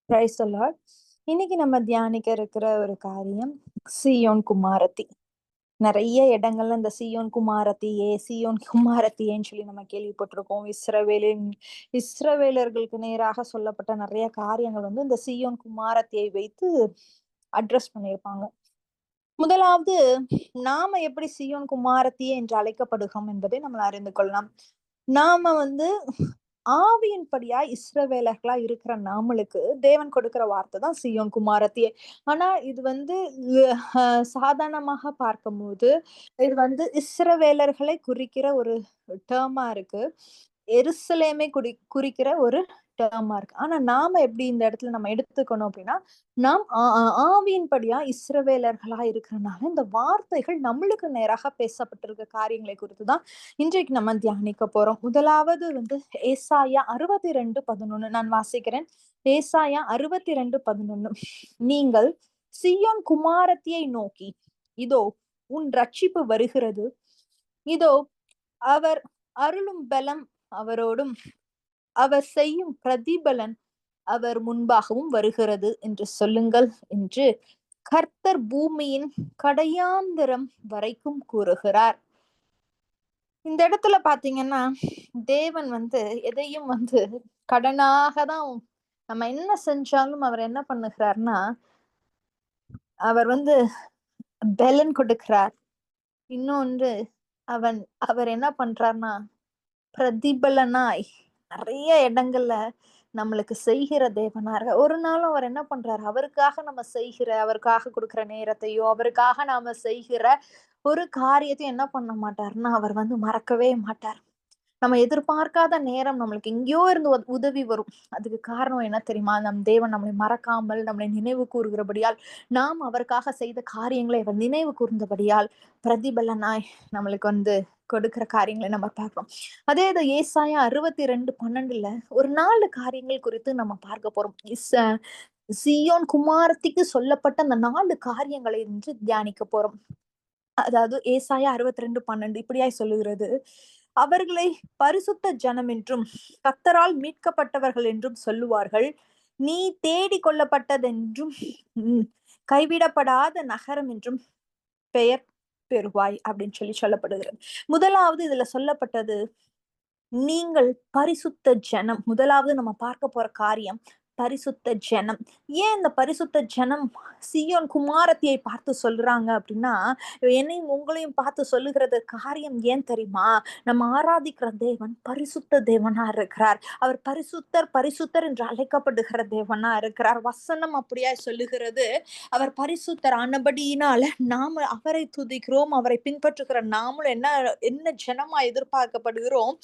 Praise the Lord. இன்னைக்கு நம்ம தியானிக்க இருக்கிற ஒரு காரியம் சீயோன் குமாரத்தி. நிறைய இடங்கள்ல இந்த சீயோன் குமாரத்தியே சீயோன் குமாரத்தியேன்னு சொல்லி நம்ம கேள்விப்பட்டிருக்கோம். இஸ்ரவேலர்களுக்கு நேராக சொல்லப்பட்ட நிறைய காரியங்கள் இந்த சீயோன் குமாரத்தியை வைத்து அட்ரஸ் பண்ணியிருப்பாங்க. முதலாவது, நாம எப்படி சீயோன் குமாரத்தியே என்று அழைக்கப்படுகிறோம் என்பதை நம்ம அறிந்து கொள்ளலாம். நாம ஆவியின்படியா இஸ்ரவேலர்களா இருக்கிற நாமளுக்கு தேவன் கொடுக்கிற வார்த்தை தான் சீயோன் குமாரத்தியே. ஆனா இது சாதாரணமாக பார்க்கும்போது இது இஸ்ரவேலர்களை குறிக்கிற ஒரு டேர்மா இருக்கு. எருசலேமை குறிக்கிற ஒரு டேர்மா இருக்கு. ஆனா நாம எப்படி இந்த இடத்துல நம்ம எடுத்துக்கணும் அப்படின்னா, நாம் ஆவியின்படியா இஸ்ரவேலர்களா இருக்கிறனால இந்த வார்த்தைகள் நம்மளுக்கு நேராக பேசப்பட்டிருக்க காரியங்களை குறித்துதான் இன்றைக்கு நம்ம தியானிக்க போறோம். முதலாவது ஏசாயா 62:11 நான் வாசிக்கிறேன். ஏசாயா 62:11. நீங்கள் சீயோன் குமாரத்தியை நோக்கி, இதோ உன் ரட்சிப்பு வருகிறது, இதோ அவர் அருளும் பலம் அவரோடும், அவர் செய்யும் பிரதிபலன் அவர் முன்பாகவும் வருகிறது என்று சொல்லுங்கள் என்று கர்த்தர் பூமியின் கடையாந்திரம் வரைக்கும் கூறுகிறார். இந்த இடத்துல பாத்தீங்கன்னா, தேவன் எதையும் கடனாக தான் நம்ம என்ன செஞ்சாலும் அவர் என்ன பண்ணுகிறார்னா, அவர் பலன் கொடுக்கிறார். இன்னொன்று, அவர் என்ன பண்றார்னா, பிரதிபலனாய் நிறைய இடங்கள்ல நம்மளுக்கு செய்கிற தேவனாக. ஒரு நாளும் அவர் என்ன பண்றாரு, அவருக்காக கொடுக்கிற நேரத்தையோ, அவருக்காக நாம செய்கிற ஒரு காரியத்தையும் என்ன பண்ண மாட்டாருன்னா, அவர் மறக்கவே மாட்டார். நம்ம எதிர்பார்க்காத நேரம் நம்மளுக்கு எங்கேயோ இருந்து உதவி வரும். அதுக்கு காரணம் என்ன தெரியுமா? நம் தேவன் நம்மளை மறக்காமல் நம்மளை நினைவு கூறுகிறபடியால், நாம் அவருக்காக செய்த காரியங்களை அவர் நினைவு கூர்ந்தபடியால் பிரதிபலனாய் நம்மளுக்கு கொடுக்கிற காரியங்களை நம்ம பார்க்கிறோம். அதே இது ஏசாயா 62:12 ஒரு 4 காரியங்கள் குறித்து நம்ம பார்க்க போறோம். சீயோன் குமாரத்திக்கு சொல்லப்பட்ட அந்த 4 காரியங்களை தியானிக்க போறோம். அதாவது ஏசாயா 62:12 இப்படியாய் சொல்லுகிறது, அவர்களை பரிசுத்த ஜனம் என்றும் கர்த்தரால் மீட்கப்பட்டவர்கள் என்றும் சொல்லுவார்கள். நீ தேடி கொள்ளப்பட்டதென்றும் கைவிடப்படாத நகரம் என்றும் பெயர் பெறுவாய் அப்படின்னு சொல்லப்படுகிறது. முதலாவது இதுல சொல்லப்பட்டது, நீங்கள் பரிசுத்த ஜனம். முதலாவது நம்ம பார்க்க போற காரியம் பரிசுத்த ஜனம். ஏன் இந்த பரிசுத்த ஜனம் சீயோன் குமாரத்தியை பார்த்து சொல்றாங்க அப்படின்னா, என்னையும் உங்களையும் பார்த்து சொல்லுகிறது காரியம் ஏன் தெரியுமா? நம்ம ஆராதிக்கிற தேவன் பரிசுத்த தேவனா இருக்கிறார். அவர் பரிசுத்தர் என்று அழைக்கப்படுகிற தேவனா இருக்கிறார். வசனம் அப்படியா சொல்லுகிறது, அவர் பரிசுத்தர் ஆனபடியினால நாம அவரை துதிக்கிறோம். அவரை பின்பற்றுகிற நாமளும் என்ன ஜனமா எதிர்பார்க்கப்படுகிறோம்?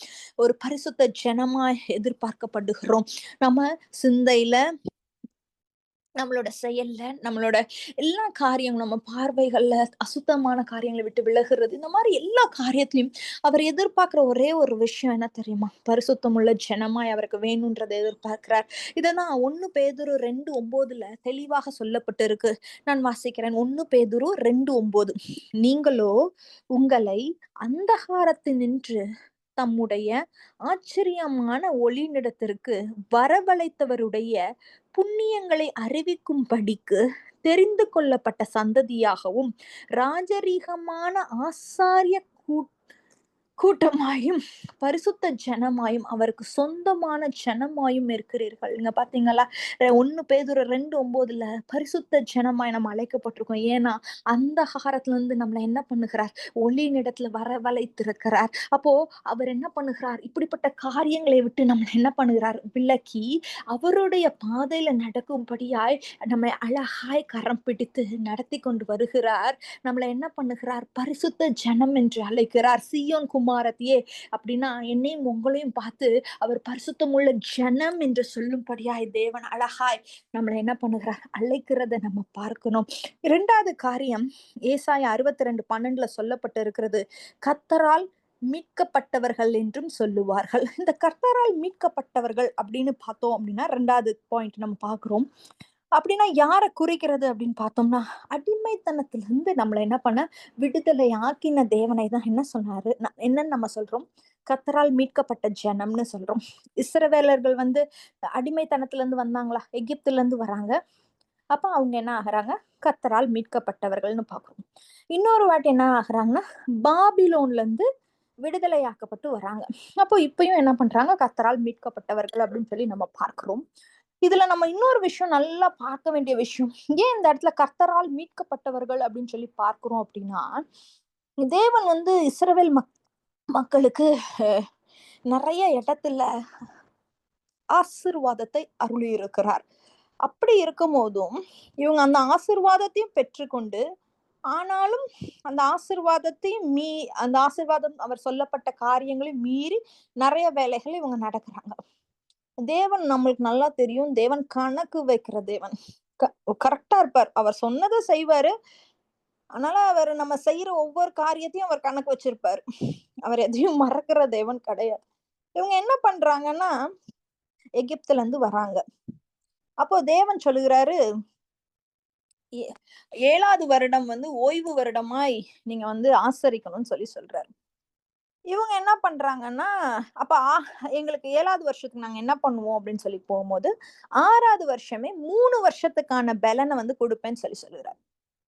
ஒரு பரிசுத்த ஜனமா எதிர்பார்க்கப்படுகிறோம். நம்ம சிந்தையில, நம்மளோட செயல்ல, நம்மளோட எல்லா காரியம், நம்ம பார்வைகள்ல அசுத்தமான காரியங்களை விட்டு விலகுறது, இந்த மாதிரி எல்லா காரியத்திலையும் அவர் எதிர்பார்க்கிற ஒரே ஒரு விஷயம் என்ன தெரியுமா? பரிசுத்தமுள்ள ஜனமாய் அவருக்கு வேணும்ன்றதை எதிர்பார்க்கிறார். இததான் 1 பேதுரு 2:9 தெளிவாக சொல்லப்பட்டு இருக்கு. நான் வாசிக்கிறேன். 1 பேதுரு 2:9. நீங்களோ உங்களை அந்தகாரத்தினின்று தம்முடைய ஆச்சரியமான ஒளியினிடத்திற்கு வரவழைத்தவருடைய புண்ணியங்களை அறிவிக்கும்படிக்கு தெரிந்து கொள்ளப்பட்ட சந்ததியாகவும் ராஜரீகமான ஆசாரிய கூட்டமாயும் பரிசுத்த ஜனமாயும் அவருக்கு சொந்தமான ஜனமாயும் இருக்கிறீர்கள். நீங்க பாத்தீங்களா? 1 பேதுரு 2:9 பரிசுத்த ஜனமாய் நம்ம அழைக்கப்பட்டிருக்கோம். ஏன்னா அந்த காலத்துல நம்மளை என்ன பண்ணுகிறார்? ஒளியினிடத்துல வரவழைத்திருக்கிறார். அப்போ அவர் என்ன பண்ணுகிறார்? இப்படிப்பட்ட காரியங்களை விட்டு நம்மளை என்ன பண்ணுகிறார்? விலக்கி அவருடைய பாதையில நடக்கும்படியாய் நம்மை அழகாய் கரம் பிடித்து நடத்தி கொண்டு வருகிறார். நம்மளை என்ன பண்ணுகிறார்? பரிசுத்த ஜனம் என்று அழைக்கிறார். சீயோன் குமாரத்தியே அப்படின்னா என்னையும் உங்களையும் பார்த்து அவர் பரிசுத்தமுள்ள ஜனம் என்று சொல்லும்படியாய் தேவன் அழகாய் நம்மளை என்ன பண்ணுகிறார்? அழைக்கிறத நம்ம பார்க்கணும். 2வது காரியம் ஏசாயா 62:12 சொல்லப்பட்டு இருக்கிறது, கர்த்தரால் மீட்கப்பட்டவர்கள் என்றும் சொல்லுவார்கள். இந்த கர்த்தரால் மீட்கப்பட்டவர்கள் அப்படின்னு பார்த்தோம் அப்படின்னா 2வது பாயிண்ட் நம்ம பார்க்கிறோம். அப்படின்னா யாரை குறிக்கிறது அப்படின்னு பார்த்தோம்னா, அடிமைத்தனத்திலிருந்து நம்மளை என்ன பண்ண விடுதலை ஆக்கின தேவனை தான் என்ன சொன்னாரு, என்னன்னு நம்ம சொல்றோம்? கர்த்தரால் மீட்கப்பட்ட ஜனம்னு சொல்றோம். இஸ்ரவேலர்கள் வந்து அடிமைத்தனத்துல இருந்து வந்தாங்களா? எகிப்துல இருந்து வராங்க. அப்ப அவங்க என்ன ஆகுறாங்க? கர்த்தரால் மீட்கப்பட்டவர்கள்னு பார்க்கிறோம். இன்னொரு வாட்டி என்ன ஆகுறாங்கன்னா, பாபிலோன்ல இருந்து விடுதலையாக்கப்பட்டு வராங்க. அப்போ இப்பயும் என்ன பண்றாங்க? கர்த்தரால் மீட்கப்பட்டவர்கள் அப்படின்னு சொல்லி நம்ம பார்க்கிறோம். இதுல நம்ம இன்னொரு விஷயம் நல்லா பார்க்க வேண்டிய விஷயம். ஏன் இந்த இடத்துல கர்த்தரால் மீட்கப்பட்டவர்கள் அப்படின்னு சொல்லி பார்க்கிறோம் அப்படின்னா, தேவன் வந்து இஸ்ரவேல் மக்களுக்கு நிறைய இடத்துல ஆசீர்வாதத்தை அருளி இருக்கிறார். அப்படி இருக்கும் போதும் இவங்க அந்த ஆசீர்வாதத்தையும் பெற்றுக்கொண்டு, ஆனாலும் அந்த ஆசீர்வாதத்தையும் அந்த ஆசீர்வாதம் அவர் சொல்லப்பட்ட காரியங்களையும் மீறி நிறைய வேலைகள் இவங்க நடக்குறாங்க. தேவன் நம்மளுக்கு நல்லா தெரியும். தேவன் கணக்கு வைக்கிற தேவன். கரெக்ட்டா இருப்பார். அவர் சொன்னத செய்வாரு. அதனால அவர் நம்ம செய்யற ஒவ்வொரு காரியத்தையும் அவர் கணக்கு வச்சிருப்பாரு. அவர் எதையும் மறக்கிற தேவன் கிடையாது. இவங்க என்ன பண்றாங்கன்னா, எகிப்துல இருந்து வராங்க. அப்போ தேவன் சொல்லுகிறாரு, "ஏ 7வது வருடம் வந்து ஓய்வு வருடமாய் நீங்க வந்து ஆசரிக்கணும்னு" சொல்றாரு. இவங்க என்ன பண்றாங்கன்னா, அப்ப எங்களுக்கு 7வது வருஷத்துக்கு நாங்க என்ன பண்ணுவோம் அப்படின்னு சொல்லி போகும்போது, 6வது வருஷமே 3 வருஷத்துக்கான பெலன வந்து குடுப்பேன்னு சொல்லுறாரு.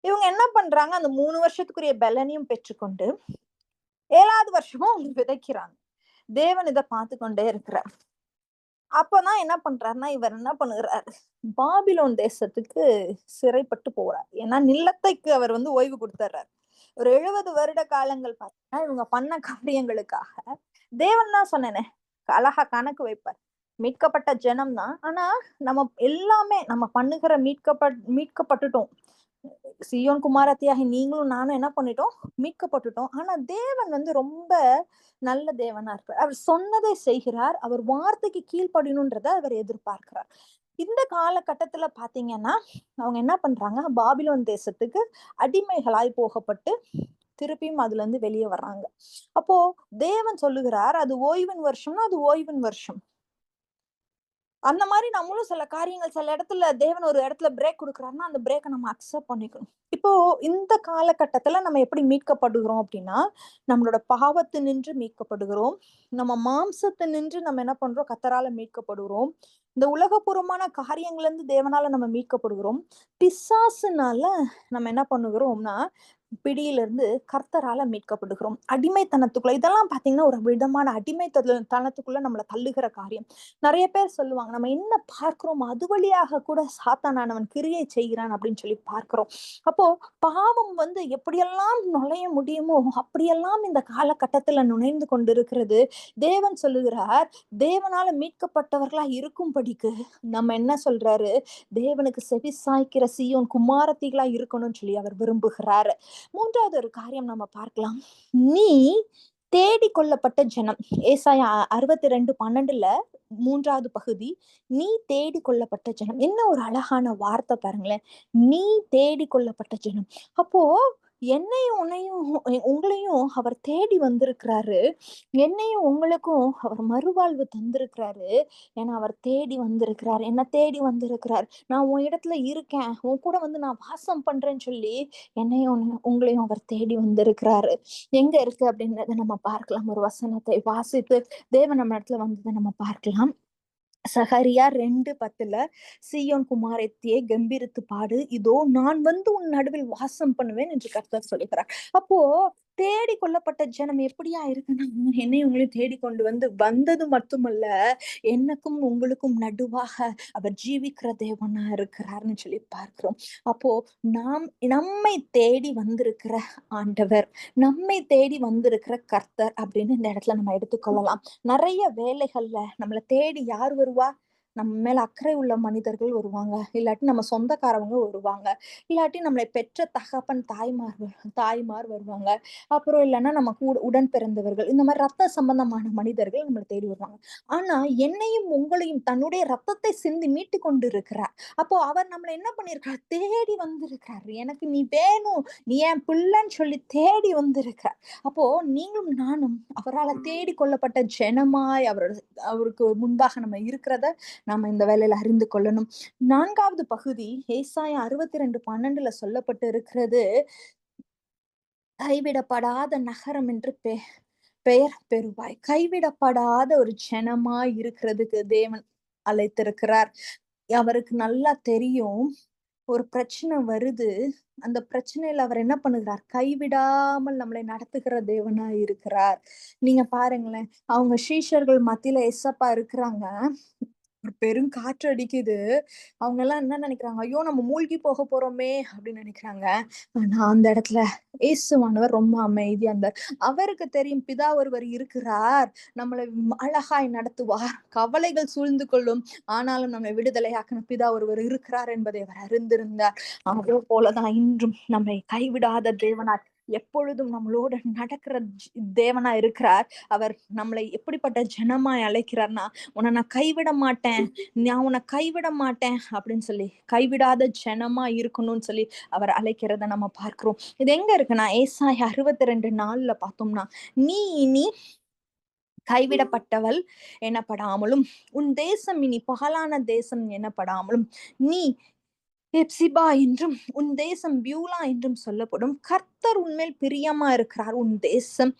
இவங்க என்ன பண்றாங்க, அந்த 3 வருஷத்துக்குரிய பெலனையும் பெற்றுக்கொண்டு, 7வது வருஷமும் அவங்க விதைக்கிறாங்க. தேவன் இத பார்த்து கொண்டே இருக்கிறார். அப்பதான் என்ன பண்றாருன்னா, இவர் என்ன பண்ணுகிறாரு, பாபிலோன் தேசத்துக்கு சிறைப்பட்டு போறார். ஏன்னா நிலத்தைக்கு அவர் வந்து ஓய்வு குடுத்துர்றாரு. ஒரு 70 வருட காலங்கள் பார்த்தீங்கன்னா, இவங்க பண்ண காரியங்களுக்காக தேவன் தான் சொன்னேனே, அழகா கணக்கு வைப்பார். மீட்கப்பட்ட ஜனம் தான். ஆனா, நம்ம எல்லாமே நம்ம பண்ணுகிற மீட்கப்பட்டுட்டோம். சீயோன் குமாரத்தியாகி நீங்களும் நானும் என்ன பண்ணிட்டோம்? மீட்கப்பட்டுட்டோம். ஆனா தேவன் வந்து ரொம்ப நல்ல தேவனா இருப்பார். அவர் சொன்னதை செய்கிறார். அவர் வார்த்தைக்கு கீழ்ப்படியணுன்றத அவர் எதிர்பார்க்கிறார். இந்த காலகட்டத்துல பாத்தீங்கன்னா, அவங்க என்ன பண்றாங்க? பாபிலோன் தேசத்துக்கு அடிமைகளாய் போகப்பட்டு திருப்பியும் அதுல இருந்து வெளியே வர்றாங்க. அப்போ தேவன் சொல்லுகிறார், அது ஓய்வின் வருஷம்னா அது ஓய்வின் வருஷம். அந்த மாரி நம்மளும் சில காரியங்கள் சில இடத்துல தேவன் ஒரு இடத்துல பிரேக் குடுக்குறாருன்னா, அந்த பிரேக்க நம்ம அக்செப்ட் பண்ணிக்கணும். இப்போ இந்த காலகட்டத்துல நம்ம எப்படி மீட்கப்படுகிறோம் அப்படின்னா, நம்மளோட பாவத்தினின்று மீட்கப்படுகிறோம். நம்ம மாம்சத்தினின்று நம்ம என்ன பண்றோம்? கர்த்தரால மீட்கப்படுகிறோம். இந்த உலகபூர்வமான காரியங்கள்ல இருந்து தேவனால நம்ம மீட்கப்படுகிறோம். பிசாசுனால நம்ம என்ன பண்ணுகிறோம்னா, பிடியிலிருந்து கர்த்தரால மீட்கப்படுகிறோம். அடிமைத்தனத்துக்குள்ள இதெல்லாம் பார்த்தீங்கன்னா, ஒரு விதமான தனத்துக்குள்ள நம்மள தள்ளுகிற காரியம். நெறைய பேர் சொல்லுவாங்க, நம்ம என்ன பார்க்கிறோமோ அது வழியாக கூட சாத்தானானவன் கிரியை செய்கிறான் அப்படின்னு சொல்லி பார்க்கிறோம். அப்போ பாவம் வந்து எப்படியெல்லாம் நுழைய முடியுமோ, அப்படியெல்லாம் இந்த காலகட்டத்துல நுழைந்து கொண்டிருக்கிறது. தேவன் சொல்லுகிறார், தேவனால மீட்கப்பட்டவர்களா இருக்கும்படிக்கு நம்ம என்ன சொல்றாரு, தேவனுக்கு செவி சாய்க்கிற சீயோன் குமாரத்திகளா இருக்கணும்னு சொல்லி அவர் விரும்புகிறாரு. 3வது ஒரு காரியம் நம்ம பார்க்கலாம். நீ தேடிக் கொள்ளப்பட்ட ஜனம். ஏசாயா 62:12ல 3வது பகுதி. நீ தேடிக் கொள்ளப்பட்ட ஜனம். என்ன ஒரு அழகான வார்த்தை பாருங்களேன். நீ தேடிக் கொள்ளப்பட்ட ஜனம். அப்போ என்னையும் உங்களையும் அவர் தேடி வந்திருக்கிறாரு. என்னையும் உங்களுக்கும் அவர் மறுவாழ்வு தந்திருக்கிறாரு. ஏன்னா அவர் தேடி வந்திருக்கிறார். என்ன தேடி வந்திருக்கிறார். நான் உன் இடத்துல இருக்கேன். உன் கூட வந்து நான் வாசம் பண்றேன்னு சொல்லி என்னையும் உங்களையும் அவர் தேடி வந்திருக்கிறாரு. எங்க இருக்கு அப்படின்றத நம்ம பார்க்கலாம். ஒரு வசனத்தை வாசித்து தேவன் நம்ம இடத்துல வந்ததை நம்ம பார்க்கலாம். சகரியா 2:10 சீயோன் குமாரத்தியே கம்பீரித்து பாடு, இதோ நான் வந்து உன் நடுவில் வாசம் பண்ணுவேன் என்று கர்த்தர் சொல்லுகிறார். அப்போ தேடி கொள்ளப்பட்ட ஜனம் எப்படியா இருக்குன்னா, என்னையும் உங்களையும் தேடி கொண்டு வந்தது மட்டுமல்ல, எனக்கும் உங்களுக்கும் நடுவாக அவர் ஜீவிக்கிற தேவனா இருக்கிறார்னு சொல்லி பார்க்கிறோம். அப்போ நம்மை தேடி வந்திருக்கிற ஆண்டவர், நம்மை தேடி வந்திருக்கிற கர்த்தர் அப்படின்னு இந்த இடத்துல நம்ம எடுத்துக்கொள்ளலாம். நிறைய வேலைகள்ல நம்மள தேடி யார் வருவா? நம்ம மேல அக்கறை உள்ள மனிதர்கள் வருவாங்க. இல்லாட்டி நம்ம சொந்தக்காரவங்க வருவாங்க. இல்லாட்டி நம்மளை பெற்ற தகப்பன், தாய்மார் வருவாங்க. அப்புறம் இல்லன்னா நம்ம கூட உடன் பிறந்தவர்கள். இந்த மாரி ரத்த சம்பந்தமான மனிதர்கள் நம்மள தேடி வருவாங்க. ஆனா என்னையும் உங்களையும் தன்னுடைய ரத்தத்தை சிந்தி மீட்டுக் கொண்டிருக்கிறார். அப்போ அவர் நம்மள என்ன பண்ணியிருக்கிறார்? தேடி வந்திருக்கிறார். எனக்கு நீ வேணும். நீ என் பிள்ளைன்னு சொல்லி தேடி வந்திருக்கிறார். அப்போ நீங்களும் நானும் அவரால தேடி கொள்ளப்பட்ட ஜனமாய் அவருக்கு முன்பாக நம்ம இருக்கிறத நாம இந்த வேலையில அறிந்து கொள்ளணும். 4வது பகுதி ஏசாயா 62:12ல சொல்லப்பட்டு இருக்கிறது, கைவிடப்படாத நகரம் என்று பெயர் பெறுவாய். கைவிடப்படாத ஒரு ஜனமாய் இருக்கிறதுக்கு தேவன் அழைத்திருக்கிறார். அவருக்கு நல்லா தெரியும் ஒரு பிரச்சனை வருது, அந்த பிரச்சனையில அவர் என்ன பண்ணுகிறார், கைவிடாமல் நம்மளை நடத்துகிற தேவனா இருக்கிறார். நீங்க பாருங்களேன், அவங்க சீஷர்கள் மத்தியில ஏசப்பா இருக்கிறாங்க. ஒரு பெரும் காற்று அடிக்குது. அவங்க எல்லாம் என்ன நினைக்கிறாங்க, ஐயோ நம்ம மூழ்கி போக போறோமே அப்படின்னு நினைக்கிறாங்க. ஆனா அந்த இடத்துல இயேசுவானவர் ரொம்ப அமைதியா இருந்தார். அவருக்கு தெரியும் பிதா ஒருவர் இருக்கிறார், நம்மளை அழகாய் நடத்துவார், கவலைகள் சூழ்ந்து கொள்ளும், ஆனாலும் நம்மை விடுதலையாக்கின பிதா ஒருவர் இருக்கிறார் என்பதை அவர் அறிந்திருந்தார். அதே போலதான் இன்றும் நம்மை கைவிடாத தேவனார், எப்பொழுதும் நம்மளோட நடக்கிற தேவனா இருக்கிறார். அவர் நம்மளை எப்படிப்பட்ட ஜனமாய் அழைக்கிறார்னா, உன்னை நான் கைவிட மாட்டேன், நான் உன்னை கைவிட மாட்டேன் அப்படின்னு சொல்லி, கைவிடாத ஜனமா இருக்கணும்னு சொல்லி அவர் அழைக்கிறத நம்ம பார்க்கிறோம். இது எங்க இருக்குன்னா, ஏசாயா 62:4 பார்த்தோம்னா, நீ இனி கைவிடப்பட்டவள் எனப்படாமலும், உன் தேசம் இனி பகலான தேசம் எனப்படாமலும், நீ எப்சிபா என்றும் உன் தேசம் பியூலா என்றும் சொல்லப்படும். கர்த்தர் உன்மேல் பிரியமா இருக்கிறார், உன் தேசம்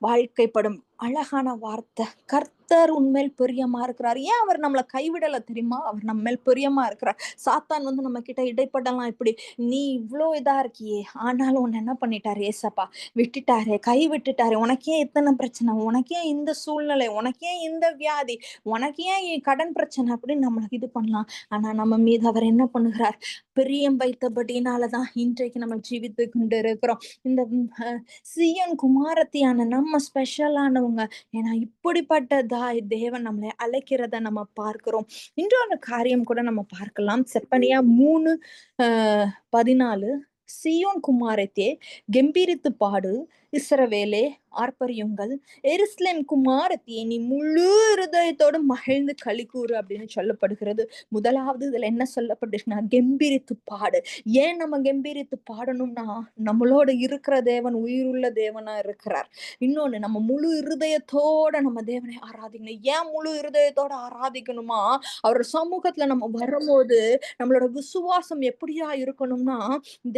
வாழ்க்கைப்படும். அழகான வார்த்தை. கர்த்தர் உண்மையில் பிரியமா இருக்கிறார். ஏன் அவர் நம்மளை கைவிடல தெரியுமா? அவர் நம்ம மேல் பிரியமா இருக்கிறார். சாத்தான் வந்து நம்ம கிட்ட இடைப்படலாம், இப்படி நீ இவ்வளோ இதா இருக்கியே, ஆனாலும் உன்னை என்ன பண்ணிட்டாரு ஏசப்பா, விட்டுட்டாரு, கை விட்டுட்டாரு. உனக்கே இத்தனை பிரச்சனை, உனக்கே இந்த சூழ்நிலை, உனக்கே இந்த வியாதி, உனக்கே கடன் பிரச்சனை அப்படின்னு நம்மளுக்கு இது பண்ணலாம். ஆனா நம்ம மீது அவர் என்ன பண்ணுகிறார், பிரியம் வைத்தபடினாலதான் இன்றைக்கு நம்ம ஜீவித்து கொண்டு இருக்கிறோம். இந்த சியோன் குமாரத்தியான நம்ம ஸ்பெஷலானவங்க. ஏன்னா இப்படிப்பட்டதா தேவன் நம்மளை அழைக்கிறத நம்ம பார்க்கிறோம். இன்னொரு காரியம் கூட நம்ம பார்க்கலாம். செப்பனியா 3:14, சியோன் குமாரத்தே கெம்பீரித்து பாடு, இஸ்ரவேலே ஆர்ப்பரியுங்கள், எருசலேம் குமாரத்தியே நீ முழு இருதயத்தோடு மகிழ்ந்து களி கூறு அப்படின்னு சொல்லப்படுகிறது. முதலாவது இதுல என்ன சொல்லப்பட்டுச்சுன்னா, கெம்பீரித்து பாடு. ஏன் நம்ம கெம்பீரித்து பாடணும்னா, நம்மளோட இருக்கிற தேவன் உயிருள்ள தேவனா இருக்கிறார். இன்னொன்னு, நம்ம முழு இருதயத்தோட நம்ம தேவனை ஆராதிக்கணும். ஏன் முழு இருதயத்தோட ஆராதிக்கணுமா, அவர் சமூகத்துல நம்ம வரும்போது நம்மளோட விசுவாசம் எப்படியா இருக்கணும்னா,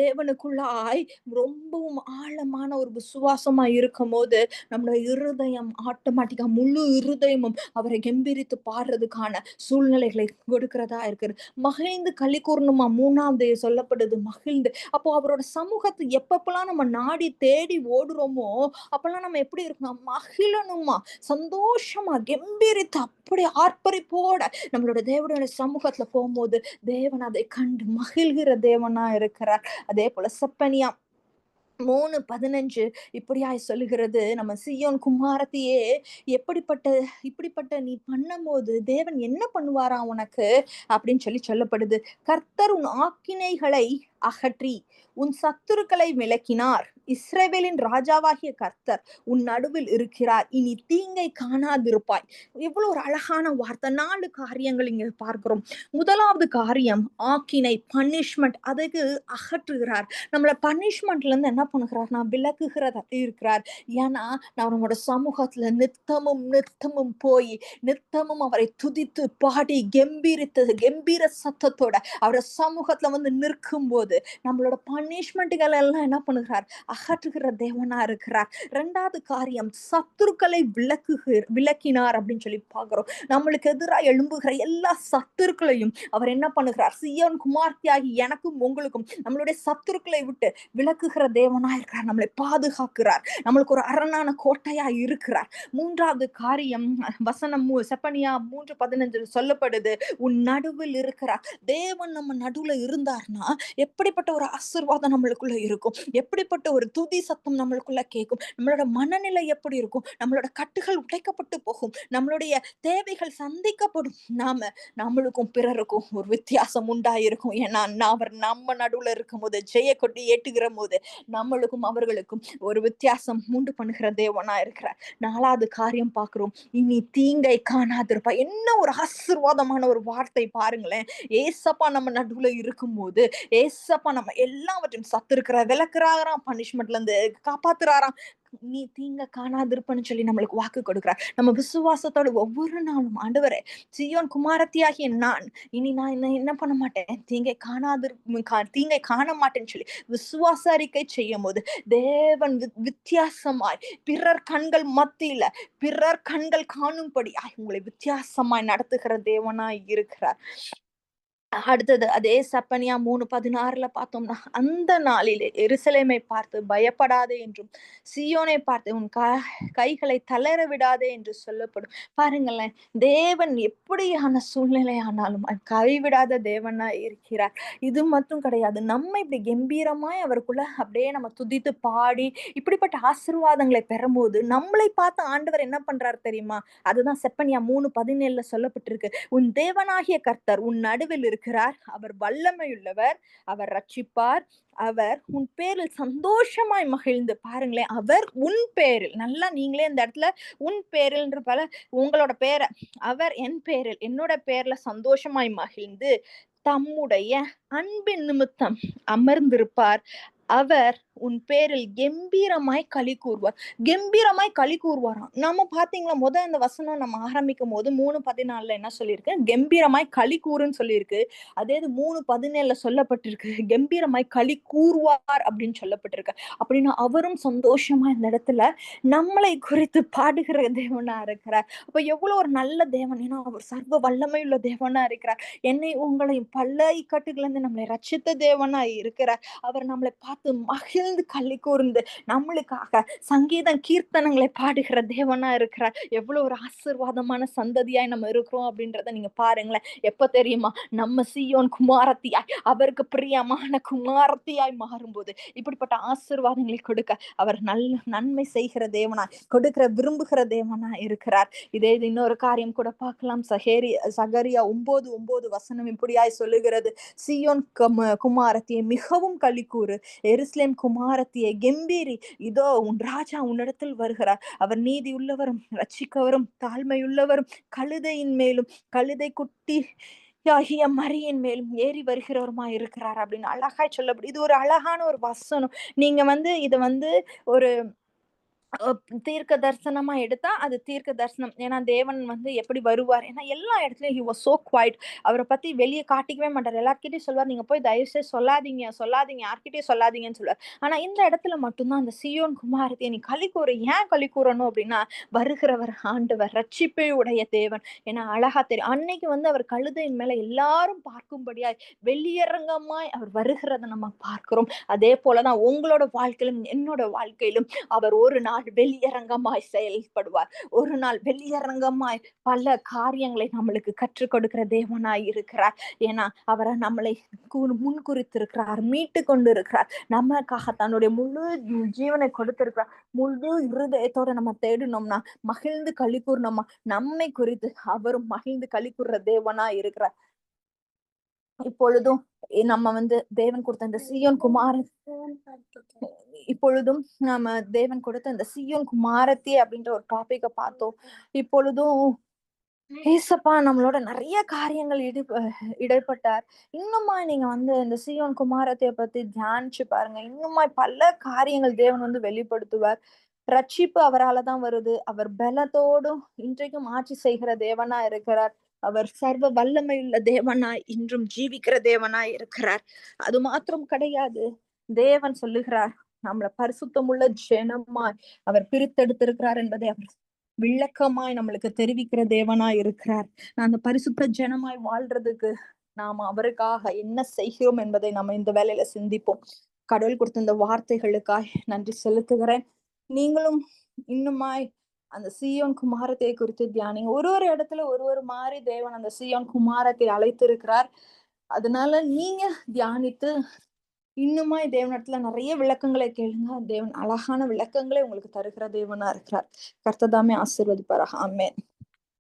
தேவனுக்குள்ளாய் ரொம்பவும் ஆழமான ஒரு விசுவாசமா இருக்கும் போது நம்மளோட இருதயம் ஆட்டோமேட்டிக்கா முழு இருதயமும் அவரை கெம்பீரித்து பாடுறதுக்கான சூழ்நிலைகளை கொடுக்கிறதா இருக்குது. மகிழ்ந்து களி கூறணுமா, 3வது சொல்லப்படுது மகிழ்ந்து. அப்போ அவரோட சமூகத்தை எப்பப்பெல்லாம் நம்ம நாடி தேடி ஓடுறோமோ, அப்பெல்லாம் நம்ம எப்படி இருக்கணும், மகிழணுமா, சந்தோஷமா கெம்பீரித்து அப்படி ஆர்ப்பரிப்போட நம்மளோட தேவனுடைய சமூகத்துல போகும்போது தேவன் அதை கண்டு மகிழ்கிற தேவனா இருக்கிறார். அதே போல செப்பனியா 3:15 இப்படியாய் சொல்லுகிறது, நம்ம சியோன் குமாரத்தியே இப்படிப்பட்ட நீ பண்ணும்போது தேவன் என்ன பண்ணுவாரா உனக்கு அப்படின்னு சொல்லப்படுது. கர்த்தர் உன் ஆக்கினைகளை அகற்றி உன் சத்துருக்களை விலக்கினார். இஸ்ரவேலின் ராஜாவாகிய கர்த்தர் உன் நடுவில் இருக்கிறார், இனி தீங்கை காணாதிருப்பாய். எவ்வளவு ஒரு அழகான வார்த்தை. 4 காரியங்கள் இங்க பார்க்கிறோம். முதலாவது காரியம் ஆக்கினை, பனிஷ்மெண்ட், அதுக்கு அகற்றுகிறார். நம்மள பனிஷ்மெண்ட்ல இருந்து என்ன பண்ணுகிறார், விலக்குகிறதா இருக்கிறார். ஏன்னா நம்மளோட சமூகத்துல நித்தமும் போய் நித்தமும் அவரை துதித்து பாடி கம்பீர சத்தத்தோட அவரோட சமூகத்துல வந்து நிற்கும் போது நம்மளோட பனிஷ்மெண்ட்கள் எல்லாம் என்ன பண்ணுகிறார், அகற்றுகிற தேவனா இருக்கிறார். 2வது காரியம், சத்துருக்களை விலக்கினார் அப்படின்னு சொல்லி பார்க்கிறோம். நம்மளுக்கு எதிராக எழும்புகிற எல்லா சத்துருக்களையும் அவர் என்ன பண்ணுகிறார், சியோன் குமார்த்தியாகி எனக்கும் உங்களுக்கும் நம்மளுடைய சத்துருக்களை விட்டு விலக்குகிற தேவனா இருக்கிறார். நம்மளை பாதுகாக்கிறார், நம்மளுக்கு ஒரு அரணான கோட்டையா இருக்கிறார். 3வது காரியம், வசனம் செப்பனியா 3:15 சொல்லப்படுது, உன் நடுவில் இருக்கிறார். தேவன் நம்ம நடுவுல இருந்தார்னா எப்படிப்பட்ட ஒரு ஆசீர்வாதம் நம்மளுக்குள்ள இருக்கும், எப்படிப்பட்ட ஒரு துதி சத்தம் நம்மளுக்குள்ள கேட்கும், நம்மளோட மனநிலை எப்படி இருக்கும், நம்மளோட கட்டுகள் உடைக்கப்பட்டு போகும், நம்மளுடைய தேவைகள் சந்திக்கப்படும். நம்மளுக்கும் பிறருக்கும் ஒரு வித்தியாசம் உண்டாயிருக்கும். ஏன்னா அவர் நம்ம நடுவுல இருக்கும் போது, ஜெய கொட்டி ஏற்றுகிற போது நம்மளுக்கும் அவர்களுக்கும் ஒரு வித்தியாசம் உண்டு பண்ணுகிற தேவனா இருக்கிறார். 4வது காரியம் பார்க்கிறோம், இனி தீங்கை காணாதிருப்பா. என்ன ஒரு ஆசீர்வாதமான ஒரு வார்த்தை பாருங்களேன். ஏசப்பா நம்ம நடுவுல இருக்கும் போது ஏசப்பா நம்ம எல்லாவற்றையும் சத்துருக்கிற விலக்குறாராம், பனிஷ்மெண்ட்ல இருந்து காப்பாத்துறாராம். நீ தீங்க காணாதிருப்பன்னு சொல்லி நம்மளுக்கு வாக்கு கொடுக்கிறார். நம்ம விசுவாசத்தோட ஒவ்வொரு நாளும் ஆண்டவரே, சீயோன் குமாரத்தியாகிய நான் இனி நான் என்ன பண்ண மாட்டேன், தீங்கை காண மாட்டேன்னு சொல்லி விசுவாச அறிக்கை செய்யும் போது தேவன் வித்தியாசமாய் பிறர் கண்கள் மத்தியில பிறர் கண்கள் காணும்படி உங்களை வித்தியாசமாய் நடத்துகிற தேவனாய் இருக்கிறார். அடுத்தது அதே செப்பனியா 3:16 பார்த்தோம்னா, அந்த நாளிலே எருசலேமை பார்த்து பயப்படாதே என்றும், சீயோனை பார்த்து உன் கைகளை தளர விடாதே என்று சொல்லப்படும். பாருங்களேன், தேவன் எப்படியான சூழ்நிலை ஆனாலும் கைவிடாத தேவனா இருக்கிறார். இது மட்டும் கிடையாது, நம்ம இப்படி கம்பீரமாய் அவருக்குள்ள அப்படியே நம்ம துதித்து பாடி இப்படிப்பட்ட ஆசீர்வாதங்களை பெறும்போது நம்மளை பார்த்து ஆண்டவர் என்ன பண்றாரு தெரியுமா? அதுதான் செப்பனியா 3:17 சொல்லப்பட்டிருக்கு. உன் தேவனாகிய கர்த்தர் உன் நடுவில் இருக்கிறார், அவர் வல்லமையுள்ளவர், அவர் ரட்சிப்பார், அவர் உன் பேரில் சந்தோஷமாய் மகிழ்ந்து. பாருங்களேன், அவர் உன் பேரில், நல்லா நீங்களே இந்த இடத்துல உன் பேரில் பல உங்களோட பேரை, அவர் என் பேரில் என்னோட பேர்ல சந்தோஷமாய் மகிழ்ந்து தம்முடைய அன்பின் நிமித்தம் அமர்ந்திருப்பார், அவர் உன் பேரில் கம்பீரமாய் களி கூறுவார். கம்பீரமாய் களி கூறுவாராம். நம்ம பாத்தீங்களா, அந்த வசனம் நம்ம ஆரம்பிக்கும் போது 3:14 என்ன சொல்லியிருக்கு? கம்பீரமாய் களி கூறுன்னு சொல்லியிருக்கு. அதே 3:17 சொல்லப்பட்டிருக்கு கம்பீரமாய் களி கூறுவார் அப்படின்னு சொல்லப்பட்டிருக்கு. அப்படின்னா அவரும் சந்தோஷமா இந்த இடத்துல நம்மளை குறித்து பாடுகிற தேவனா இருக்கிறார். அப்ப எவ்வளவு ஒரு நல்ல தேவன், ஏன்னா அவர் சர்வ வல்லமை உள்ள தேவனா இருக்கிறார். என்னை உங்களையும் பல இக்கட்டுகள் இருந்து நம்மளை ரட்சித்த தேவனா இருக்கிறார். அவர் நம்மளை பார்த்து மகிழ்ந்து களி கூர்ந்து நம்மளுக்காக சங்கீதம் கீர்த்தனங்களை பாடுகிற தேவனா இருக்கிறார். எவ்வளவு ஒரு ஆசீர்வாதமான சந்ததியாய் நம்ம இருக்கிறோம் அப்படின்றத நீங்க பாருங்களேன். எப்ப தெரியுமா? நம்ம சீயோன் குமாரத்தியாய், அவருக்கு பிரியமான குமாரத்தியாய் மாறும்போது இப்படிப்பட்ட ஆசீர்வாதங்களை கொடுக்க அவர் நன்மை செய்கிற தேவனாய், கொடுக்கிற விரும்புகிற தேவனாய் இருக்கிறார். இதே இன்னொரு காரியம் கூட பார்க்கலாம். சகரியா 9:9 இப்படியாய் சொல்லுகிறது, சீயோன் குமாரத்தியை மிகவும் களி கூறு, எருசலேம் குமாரத்தியை கம்பீரி, இதோ உன் ராஜா உன்னிடத்தில் வருகிறார், அவர் நீதி உள்ளவரும் ரட்சிக்கவரும் தாழ்மையுள்ளவரும் கழுதையின் மேலும் கழுதை குட்டி ஆகிய மரியின் மேலும் ஏறி வருகிறவருமா இருக்கிறார் அப்படின்னு அழகாய் சொல்லப்படும். இது ஒரு அழகான ஒரு வசனம். நீங்க இத ஒரு தீர்க்க தரிசனமா எடுத்தா அது தீர்க்க தரிசனம். ஏன்னா தேவன் எப்படி வருவார், ஏன்னா எல்லா இடத்துலயும் he was so quiet. அவரை பத்தி வெளியே காட்டிக்கவே மாட்டார். எல்லார்கிட்டயும் சொல்வார், நீங்க போய் தயவு செய்து சொல்லாதீங்க யார்கிட்டயும் சொல்லாதீங்கன்னு சொல்லுவார். ஆனா இந்த இடத்துல மட்டும்தான் அந்த சீயோன் குமாரத்தியை நீ களி கூறு. ஏன் களி கூறணும் அப்படின்னா, வருகிறவர் ஆண்டவர் ரட்சிப்பை உடைய தேவன். ஏன்னா அழகா தெரியும், அன்னைக்கு அவர் கழுதையின் மேல எல்லாரும் பார்க்கும்படியாய் வெளியரங்கமாய் அவர் வருகிறத நம்ம பார்க்கிறோம். அதே போலதான் உங்களோட வாழ்க்கையிலும் என்னோட வாழ்க்கையிலும் அவர் ஒரு நாள் வெளியரங்கமாய் செயல்படுவார். ஒரு நாள் வெளியரங்கமாய் பல காரியங்களை நம்மளுக்கு கற்றுக் கொடுக்கிற தேவனாய் இருக்கிறார். ஏன்னா அவரை நம்மளை முன்குறித்திருக்கிறார், மீட்டு கொண்டு இருக்கிறார். நமக்காக தன்னுடைய முழு ஜீவனை கொடுத்திருக்கிறார். முழு இருதயத்தோட நம்ம தேடினோம்னா, மகிழ்ந்து களி கூர்னோமா, நம்மை குறித்து அவரும் மகிழ்ந்து களி கூறுற தேவனாய் இருக்கிறார். இப்பொழுதும் நம்ம தேவன் கொடுத்த இந்த சீயோன் குமாரன், இப்பொழுதும் நாம தேவன் கொடுத்த இந்த சீயோன் குமாரத்தி அப்படின்ற ஒரு டாபிக்க பார்த்தோம். இப்பொழுதும் ஏசப்பா நம்மளோட நிறைய காரியங்கள் இடைப்பட்டார். இன்னுமா நீங்க இந்த சீயோன் குமாரத்தைய பத்தி தியானிச்சு பாருங்க. இன்னுமா பல காரியங்கள் தேவன் வெளிப்படுத்துவார். ரட்சிப்பு அவராலதான் வருது. அவர் பலத்தோடும் இன்றைக்கும் ஆட்சி செய்கிற தேவனா இருக்கிறார். அவர் சர்வ வல்லமையுள்ள தேவனாய் இன்றும் ஜீவிக்கிற தேவனாய் இருக்கிறார். அது மாத்திரம் கிடையாது, தேவன் சொல்லுகிறார், நம்மள பரிசுத்தமுள்ள ஜனமாய் அவர் பிரித்தெடுத்திருக்கிறார் என்பதை அவர் விளக்கமாய் நம்மளுக்கு தெரிவிக்கிற தேவனாய் இருக்கிறார். அந்த பரிசுத்த ஜனமாய் வாழ்றதுக்கு நாம அவருக்காக என்ன செய்கிறோம் என்பதை நம்ம இந்த வேலையில சிந்திப்போம். கடவுள் கொடுத்த இந்த வார்த்தைகளுக்காய் நன்றி செலுத்துகிறேன். நீங்களும் இன்னுமாய் அந்த சீயோன் குமாரத்தை குறித்து தியானிங்க. ஒரு இடத்துல ஒரு மாதிரி தேவன் அந்த சீயோன் குமாரத்தை அழைத்திருக்கிறார். அதனால நீங்க தியானித்து இன்னுமாய் தேவனிடத்துல நிறைய விளக்கங்களை கேளுங்க. தேவன் அழகான விளக்கங்களை உங்களுக்கு தருகிற தேவனா இருக்கிறார். கர்த்தர் தாமே ஆசீர்வதிப்பாராக. ஆமென்.